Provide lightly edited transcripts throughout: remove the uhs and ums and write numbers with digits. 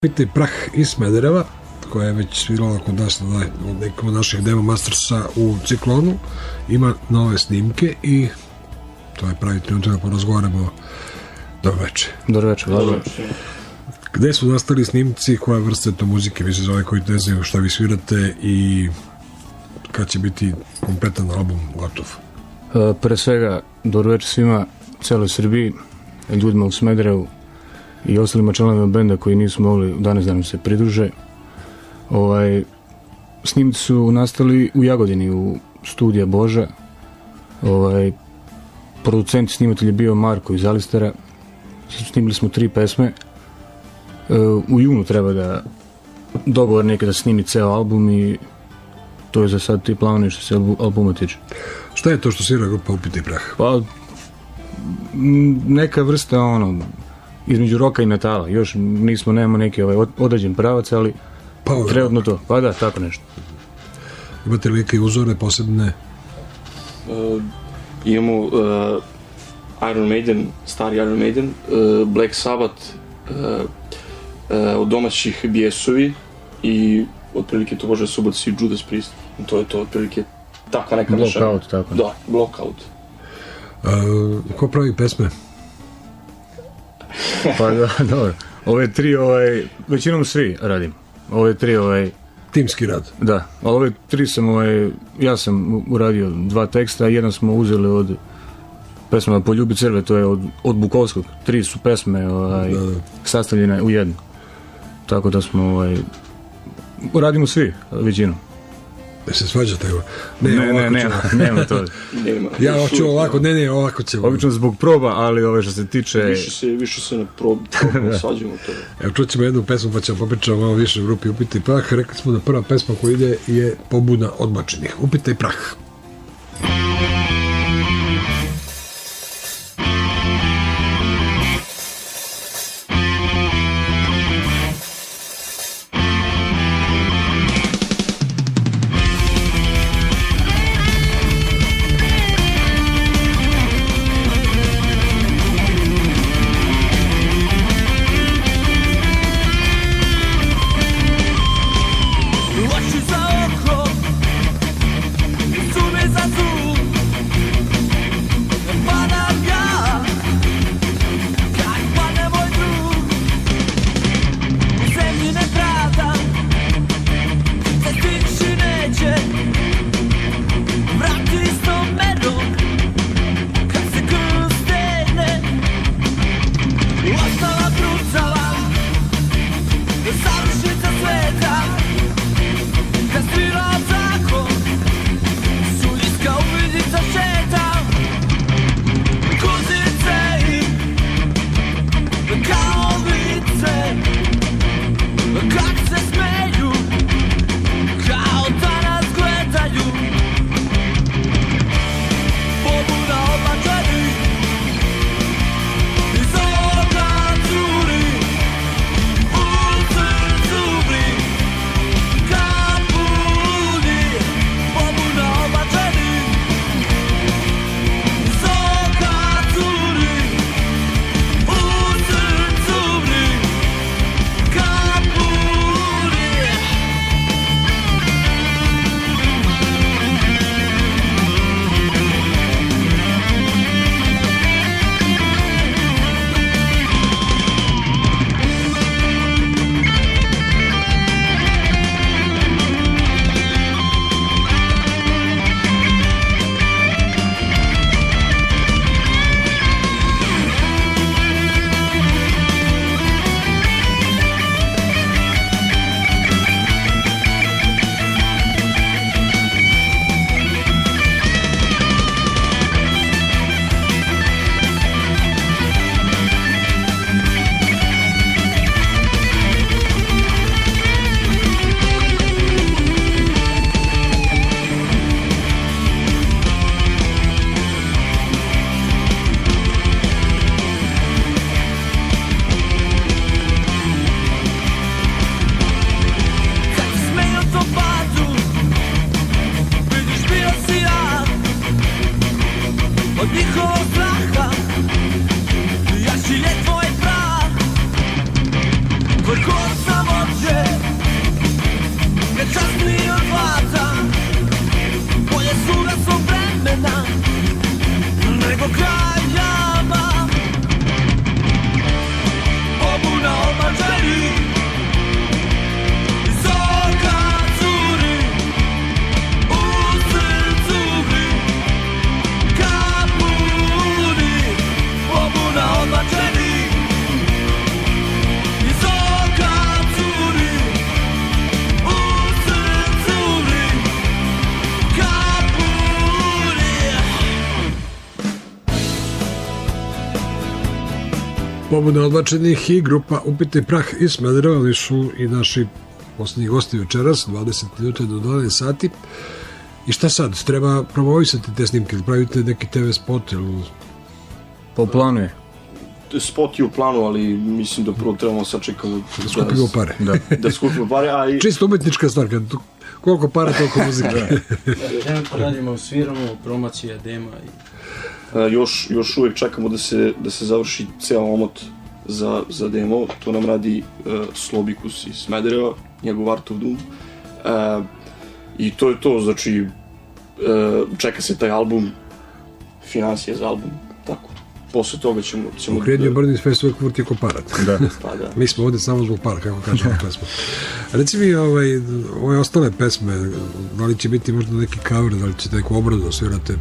Upite Prah iz Smedereva, koja je već svirala kod nas od nekom od naših demo mastersa u Ciklonu, ima nove snimke i to je pravi trenutak da porazgovaramo. Dobro večer. Dobro večer. Gde su nastali snimci, koja vrsta je to muzike, mislim za ove koji ne znaju šta vi svirate i kad će biti kompletan album gotov? Pre svega, dobro večer svima, celoj Srbiji, ljudima u Smederevu i ostalima članovima benda koji nisu mogli danas da nam se pridruže. Snimci su nastali u Jagodini, u studija Boža. Producent i snimatelj je bio Marko iz Alistera. Snimili smo 3 pesme. U junu treba da dogovor nekada snimi ceo album i to je za sad ti planovi što se albuma tiče. Šta je to što svira grupa Upite Prah? Pa, neka vrsta između roka i metala. Još nemamo neki određen pravac, ali trenutno to. Pa da, tako nešto. Imate li neke uzore posebne? Imamo Iron Maiden, stari Iron Maiden, Black Sabbath, od domaćih Bijesovi i otprilike to može suboci i Judas Priest. To je to otprilike takva neka mešavina. Blockout, tako. Da, Blockout. Ko pravi pesme? Pa da, dobro. Ove 3, većinom svi radim. Ove 3, timski rad. Da, ali ove 3 sam, ja sam uradio 2 teksta, jedan smo uzeli od pesma Poljubi crve, to je od Bukovskog. 3 su pesme sastavljene u jednu. Tako da smo, radimo svi, većinom. Da se svađate? Nema to. Ja hoću ovako, ovako ćemo. Obično zbog proba, ali što se tiče... Više se na probu svađamo to. Evo čućemo jednu pesmu pa ćemo popričati malo više u grupi Upite Prah. Rekli smo da prva pesma koja ide je Pobuda odbačenih. Upite Prah. Oči za oko, Slobodno odbačenih i grupa Upite prah iz Smedereva, oni su i naši posljednji gosti večeras, 20 minuta do 12 sati. I šta sad, treba promovisati te snimke, pravite neki TV spot ili... Po planu je. Spot je u planu, ali mislim da prvo trebamo sačekati da skupimo pare. Da skupimo pare, a i... Čisto umetnička stvar, koliko para, toliko muzike. Trenutno radimo, sviramo, promocija, dema i... Još uvijek čekamo da se završi ceo omot za demo. To nam radi Slobikus iz Smedereva, njegov Art of Doom. I to je to, znači čeka se taj album, financije za album, tako. Posle toga ćemo... Ukrednje Brnis Fest uvijek vrti oko para. Pa da. Mi smo ovdje samo zbog para, kako kažemo pesmu. Reci mi, ove ostale pesme, da li će biti možda neki cover, da li ćete neku obradu svirate,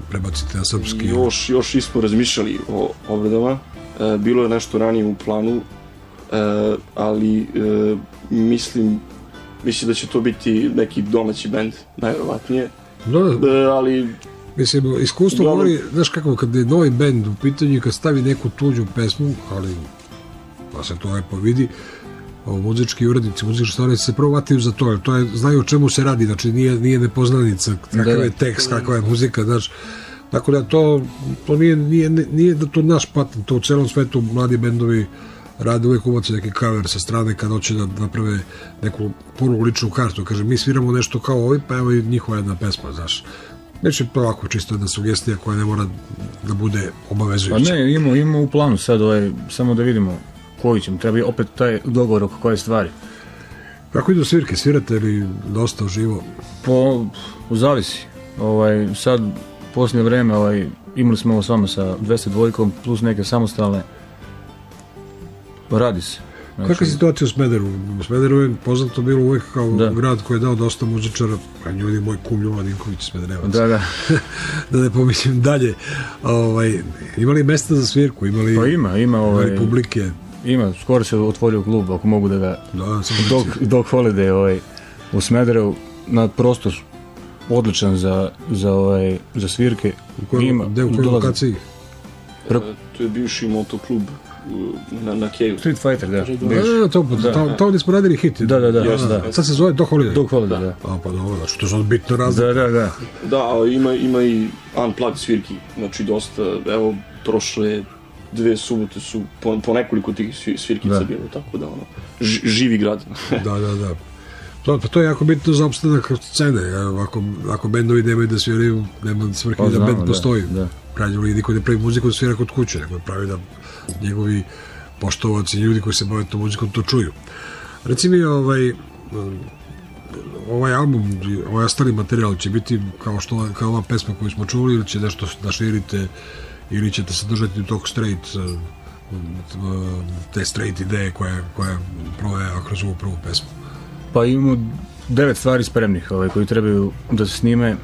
prebacite na srpski? Još nismo razmišljali o obradama, bilo je nešto ranije u planu, ali mislim da će to biti neki domaći bend, najvjerovatnije. Ali... Mislim, iskustvo govori, znaš kako, kad je novi bend u pitanju, kad stavi neku tuđu pesmu, ali pa se to lepo vidi, muzički urednici, muzički stvarnici se prvo vataju za to, jer to je, znaju o čemu se radi, znači nije nepoznanica, kakav je tekst, kakva je muzika, znaš, tako da to nije da to naš patent, to u celom svetu mladi bendovi rade, uvijek ubaci neki cover sa strane kad hoće da naprave neku punu ličnu kartu, kaže mi sviramo nešto kao ovi, pa evo i njihova jedna pesma, znaš. Neće to ovako čisto jedna sugestija koja ne mora da bude obavezujuća. Pa ne, imamo u planu sad, samo da vidimo koji ćemo, treba opet taj dogovor oko koje stvari. Kako idu svirke, svirate ili dosta uživo? Zavisi. Sad, posljednje vreme, imali smo ovo s vama sa 202 plus neke samostalne. Radi se. Znači, kakva je situacija u Smederevu? U Smederevu je poznato bilo uvijek kao grad koji je dao dosta muzičara, a njoj moj kum Jovan Ninković Smederevac. Da. Da ne pomislim dalje. Ima li mesta za svirku? Ima li publike? Ima, skoro se otvorio klub, ako mogu da ga... Dog Holiday u Smederevu, na prostor odličan za svirke. Gde u kojoj lokaciji? To je bivši motoklub na Keju. Street Fighter, da. Tamo gdje smo radili hit. Da. Sad se zove Dog Holiday. Dog Holiday, da. Pa dobro, znači to je bitno razlika. Da. Da, ima i unplugged svirki, znači dosta, evo, prošle 2 subote su po nekoliko tih svirkica bilo, tako da živi grad. Da. To je jako bitno za opstanak scene, ako bendovi nemaju da sviraju, nema svrhe da bend postoji. Krajnje li niko ne pravi muziku da svira kod kuće, nego pravi da njegovi poštovaci, ljudi koji se bave tom muzikom to čuju. Reci mi, ovaj album, ovaj ostali materijal će biti kao ova pesma koju smo čuli, ili će nešto da širite, ili ćete se držati tog straight, te straight ideje koja proveja kroz ovu prvu pesmu? Pa imamo 9 stvari spremnih koji trebaju da se snime,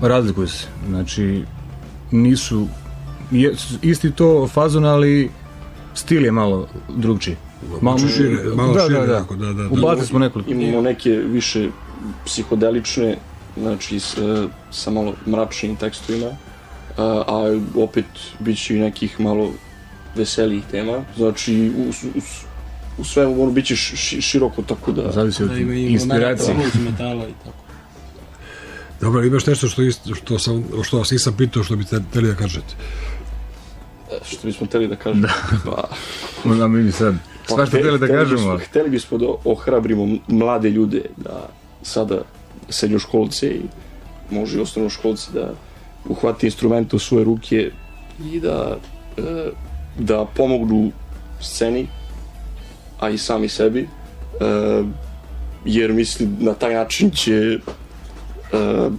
razlikuju se, znači nisu isti to fazon, ali stil je malo drugčiji. Malo šire. Da. Ubacili smo nekoliko. Imamo neke više psihodelične, znači sa malo mračnim tekstovima, a opet bit će i nekih malo veselijih tema, znači u svemu ono bit će široko, tako da... Zavisi od inspiracije. Metala i tako. Dobro, imaš nešto što vas nisam pitao, što bi htjeli da kažete? Što bismo htjeli da kažemo? Da, mi sad sva što htjeli da kažemo. Htjeli bismo da ohrabrimo mlade ljude, da sada srednjoškolce i može i osnovnoškolce da uhvati instrumente u svoje ruke i da pomognu sceni, a i sami sebi, jer mislim na taj način će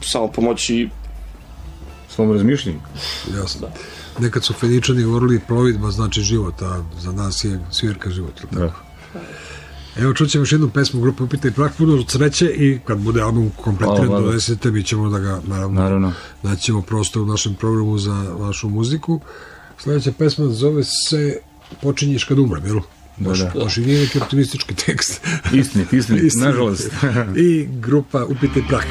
samo pomoći svom razmišljenju. Jasno. Nekad su Feničani govorili plovidba znači život, a za nas je svirka život. Evo, čućemo još jednu pesmu grupe Upite prah, puno sreće i kad bude album kompletiran donesete, mi ćemo da ga naravno naćemo prostor u našem programu za vašu muziku. Sljedeća pesma zove se Počinješ kad umrem, jel? Baš i nije neki optimistički tekst. Istinit, nažalost. I grupa Upite prah.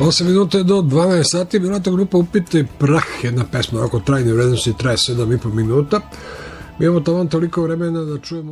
8 minuta je do 12 sati, bila ta grupa Upite i prah, jedna pesma ovako trajne vrednosti, traje 7,5 minuta. Mi imamo tamo toliko vremena da čujemo